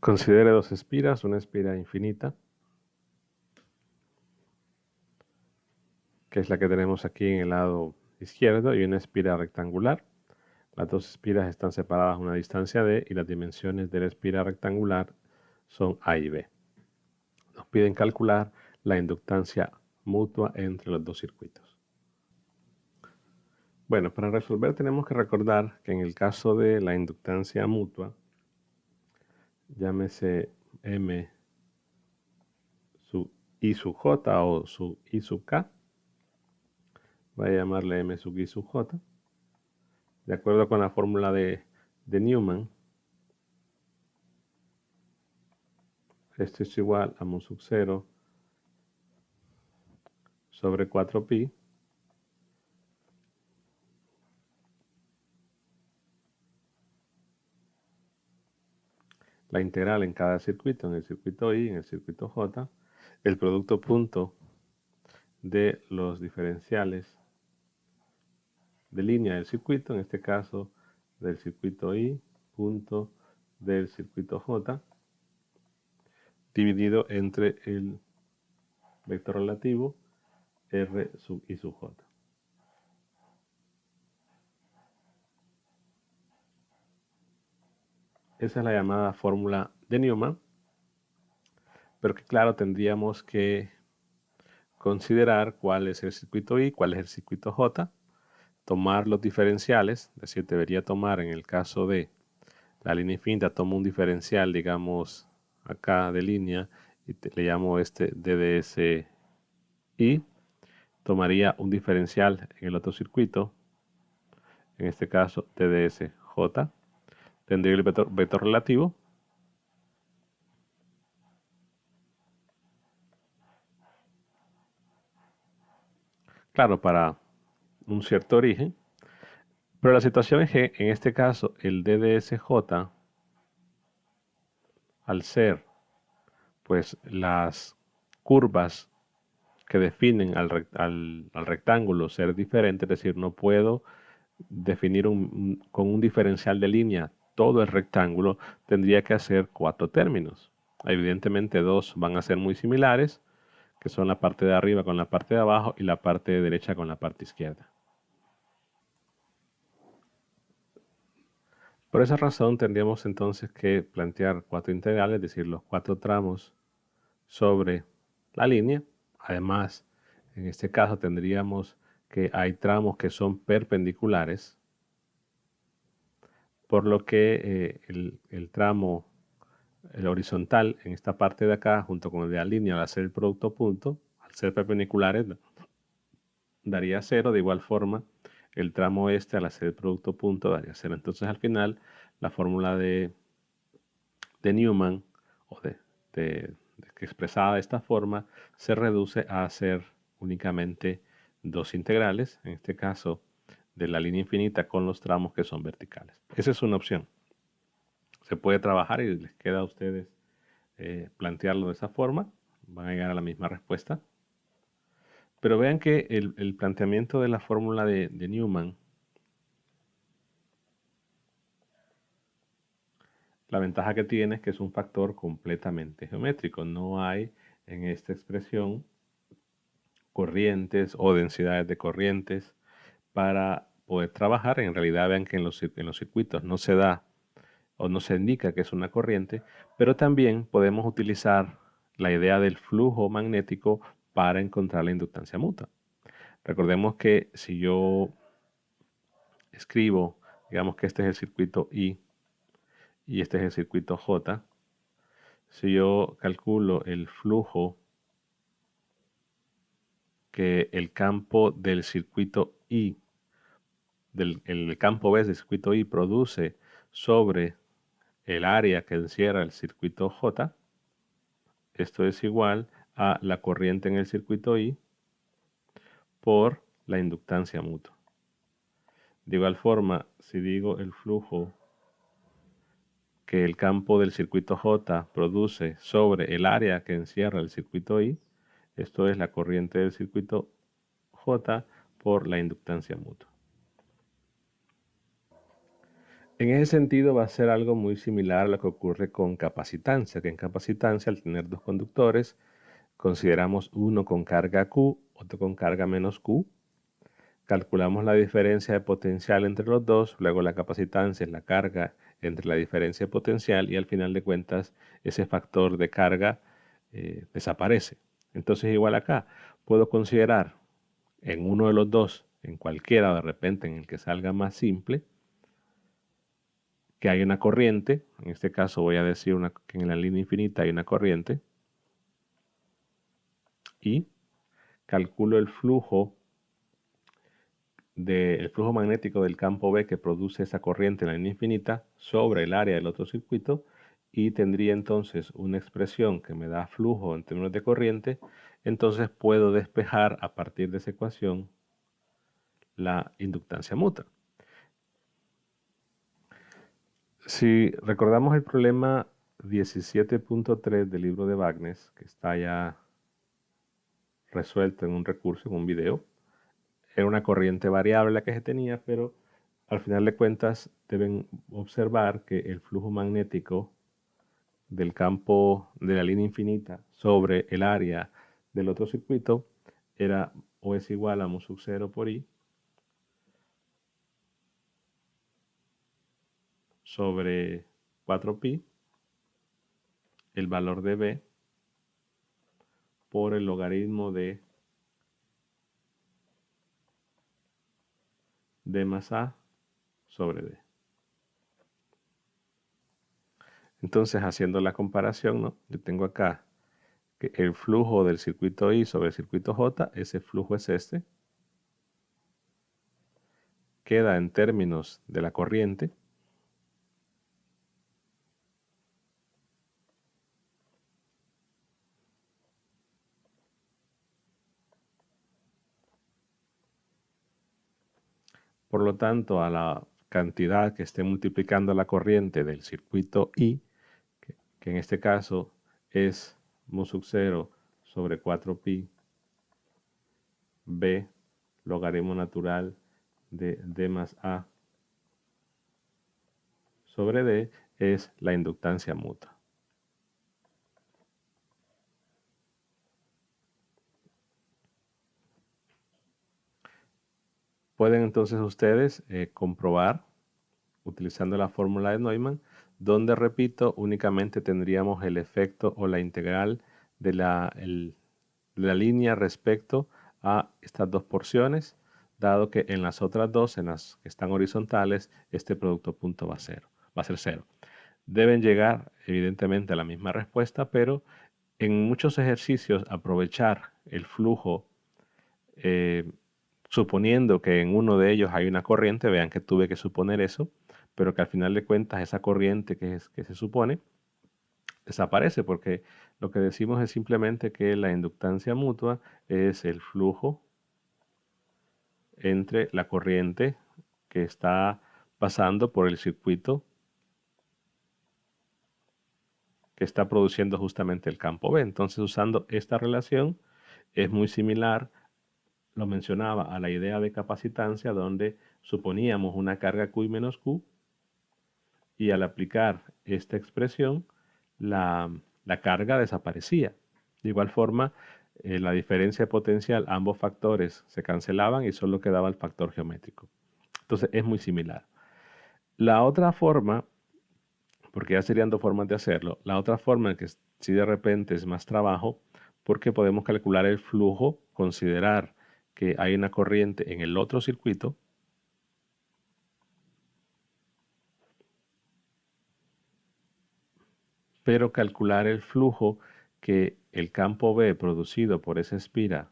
Considere dos espiras, una espira infinita, que es la que tenemos aquí en el lado izquierdo, y una espira rectangular. Las dos espiras están separadas a una distancia d y las dimensiones de la espira rectangular son A y B. Nos piden calcular la inductancia mutua entre los dos circuitos. Bueno, para resolver tenemos que recordar que en el caso de la inductancia mutua, llámese M sub I sub J o sub I sub K, voy a llamarle M sub I sub J, de acuerdo con la fórmula de Newman. Esto es igual a mu sub 0 sobre 4pi la integral en cada circuito, en el circuito I, en el circuito J, el producto punto de los diferenciales de línea del circuito, en este caso del circuito I, punto del circuito J, dividido entre el vector relativo R sub I sub J. Esa es la llamada fórmula de Newman, pero que claro, tendríamos que considerar cuál es el circuito I, cuál es el circuito J, tomar los diferenciales, es decir, debería tomar en el caso de la línea infinita, tomo un diferencial, digamos, acá de línea, y le llamo este DDSI, tomaría un diferencial en el otro circuito, en este caso DDSJ, tendría el vector relativo, claro, para un cierto origen, pero la situación es que en este caso el DDSJ, al ser pues las curvas que definen al rectángulo ser diferente, es decir, no puedo definir con un diferencial de línea todo el rectángulo, tendría que hacer 4 términos. Evidentemente 2 van a ser muy similares, que son la parte de arriba con la parte de abajo y la parte de derecha con la parte izquierda. Por esa razón tendríamos entonces que plantear 4 integrales, es decir, los 4 tramos sobre la línea. Además, en este caso tendríamos que hay tramos que son perpendiculares, por lo que el tramo el horizontal en esta parte de acá, junto con el de la línea, al hacer el producto punto, al ser perpendiculares, daría 0. De igual forma, el tramo este, al hacer el producto punto, daría 0. Entonces, al final, la fórmula de Newman, o que expresada de esta forma, se reduce a hacer únicamente dos integrales, en este caso, de la línea infinita con los tramos que son verticales. Esa es una opción. Se puede trabajar y les queda a ustedes plantearlo de esa forma, van a llegar a la misma respuesta. Pero vean que el planteamiento de la fórmula de Newman, la ventaja que tiene es que es un factor completamente geométrico. No hay en esta expresión corrientes o densidades de corrientes para poder trabajar. En realidad vean que en los circuitos no se da o no se indica que es una corriente, pero también podemos utilizar la idea del flujo magnético para encontrar la inductancia mutua. Recordemos que si yo escribo, digamos que este es el circuito I y este es el circuito J, si yo calculo el flujo que el campo del circuito I, el campo B del circuito I produce sobre el área que encierra el circuito J, esto es igual a la corriente en el circuito I por la inductancia mutua. De igual forma, si digo el flujo que el campo del circuito J produce sobre el área que encierra el circuito I, esto es la corriente del circuito J por la inductancia mutua. En ese sentido va a ser algo muy similar a lo que ocurre con capacitancia, que en capacitancia al tener dos conductores consideramos uno con carga Q, otro con carga menos Q. Calculamos la diferencia de potencial entre los dos, luego la capacitancia es la carga entre la diferencia de potencial y al final de cuentas ese factor de carga desaparece. Entonces igual acá, puedo considerar en uno de los dos, en cualquiera de repente en el que salga más simple, que hay una corriente, en este caso voy a decir que en la línea infinita hay una corriente, y calculo el flujo magnético del campo B que produce esa corriente en la línea infinita sobre el área del otro circuito y tendría entonces una expresión que me da flujo en términos de corriente. Entonces puedo despejar a partir de esa ecuación la inductancia mutua. Si recordamos el problema 17.3 del libro de Wagner, que está ya resuelto en un recurso, en un video, era una corriente variable la que se tenía, pero al final de cuentas deben observar que el flujo magnético del campo de la línea infinita sobre el área del otro circuito era o es igual a mu sub 0 por I sobre 4pi, el valor de B, por el logaritmo de D más A sobre D. Entonces, haciendo la comparación, ¿no? Yo tengo acá que el flujo del circuito I sobre el circuito J, ese flujo es este. Queda en términos de la corriente. Por lo tanto, a la cantidad que esté multiplicando la corriente del circuito I, que en este caso es mu sub 0 sobre 4pi B logaritmo natural de D más A sobre D, es la inductancia mutua. Pueden entonces ustedes comprobar utilizando la fórmula de Neumann, donde, repito, únicamente tendríamos el efecto o la integral de la línea respecto a estas dos porciones, dado que en las otras dos, en las que están horizontales, este producto punto va a ser cero. Deben llegar, evidentemente, a la misma respuesta, pero en muchos ejercicios aprovechar el flujo suponiendo que en uno de ellos hay una corriente, vean que tuve que suponer eso, pero que al final de cuentas esa corriente que se supone desaparece, porque lo que decimos es simplemente que la inductancia mutua es el flujo entre la corriente que está pasando por el circuito que está produciendo justamente el campo B. Entonces, usando esta relación, es muy similar, lo mencionaba, a la idea de capacitancia, donde suponíamos una carga Q y menos Q, y al aplicar esta expresión, la carga desaparecía. De igual forma, la diferencia potencial, ambos factores se cancelaban y solo quedaba el factor geométrico. Entonces es muy similar. La otra forma, porque ya serían dos formas de hacerlo, la otra forma en que si de repente es más trabajo, porque podemos calcular el flujo, considerar que hay una corriente en el otro circuito, pero calcular el flujo que el campo B producido por esa espira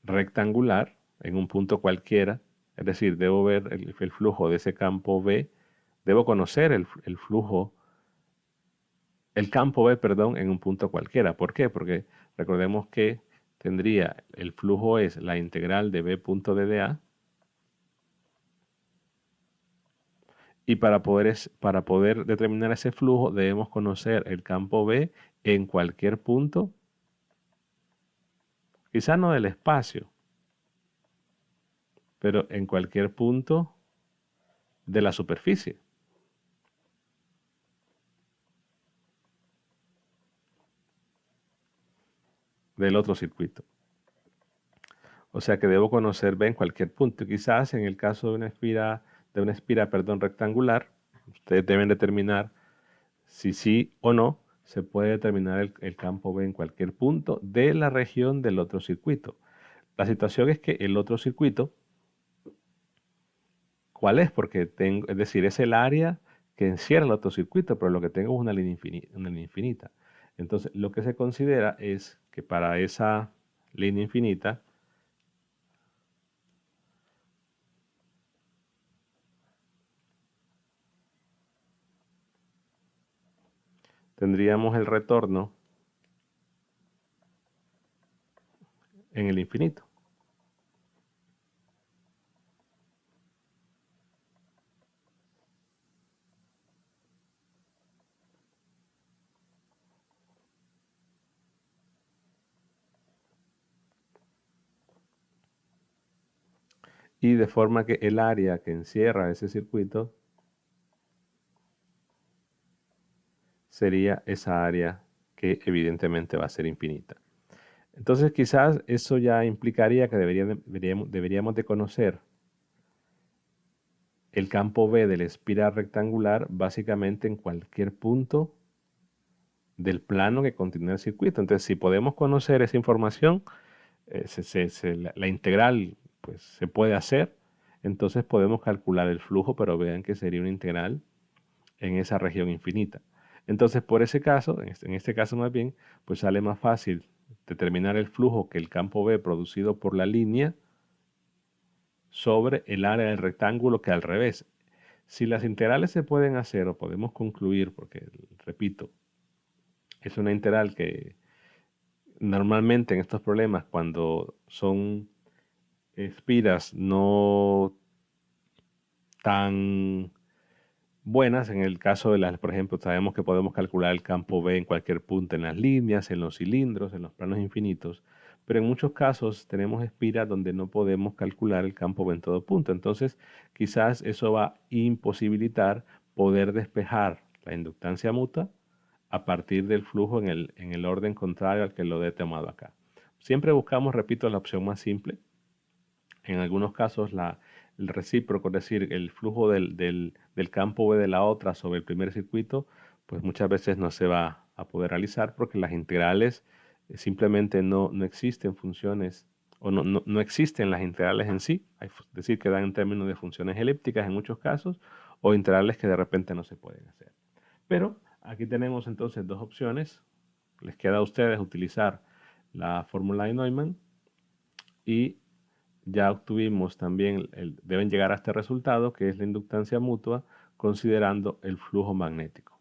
rectangular en un punto cualquiera, es decir, debo ver el flujo de ese campo B, debo conocer el flujo, el campo B, perdón, en un punto cualquiera. ¿Por qué? Porque recordemos que tendría, el flujo es la integral de B punto de dA, y para poder determinar ese flujo debemos conocer el campo B en cualquier punto, quizá no del espacio, pero en cualquier punto de la superficie. Del otro circuito. O sea que debo conocer B en cualquier punto. Quizás en el caso de una espira, rectangular, ustedes deben determinar si sí o no se puede determinar el campo B en cualquier punto de la región del otro circuito. La situación es que el otro circuito, ¿cuál es? Porque tengo, es decir, es el área que encierra el otro circuito, pero lo que tengo es una línea infinita. Entonces, lo que se considera es que para esa línea infinita, tendríamos el retorno en el infinito. Y de forma que el área que encierra ese circuito sería esa área que evidentemente va a ser infinita. Entonces quizás eso ya implicaría que deberíamos de conocer el campo B de la espiral rectangular básicamente en cualquier punto del plano que contiene el circuito. Entonces, si podemos conocer esa información, la integral pues, se puede hacer. Entonces podemos calcular el flujo, pero vean que sería una integral en esa región infinita. Entonces, por ese caso, en este caso más bien, pues sale más fácil determinar el flujo que el campo B producido por la línea sobre el área del rectángulo que al revés. Si las integrales se pueden hacer o podemos concluir, porque repito, es una integral que normalmente en estos problemas cuando son espiras no tan buenas, en el caso de las, por ejemplo, sabemos que podemos calcular el campo B en cualquier punto en las líneas, en los cilindros, en los planos infinitos, pero en muchos casos tenemos espiras donde no podemos calcular el campo B en todo punto. Entonces, quizás eso va a imposibilitar poder despejar la inductancia mutua a partir del flujo en el orden contrario al que lo he tomado acá. Siempre buscamos, repito, la opción más simple. En algunos casos el recíproco, es decir, el flujo del campo B de la otra sobre el primer circuito, pues muchas veces no se va a poder realizar porque las integrales simplemente no existen funciones o no existen las integrales en sí, es decir, que dan en términos de funciones elípticas en muchos casos o integrales que de repente no se pueden hacer. Pero aquí tenemos entonces dos opciones. Les queda a ustedes utilizar la fórmula de Neumann y ya obtuvimos también, deben llegar a este resultado que es la inductancia mutua considerando el flujo magnético.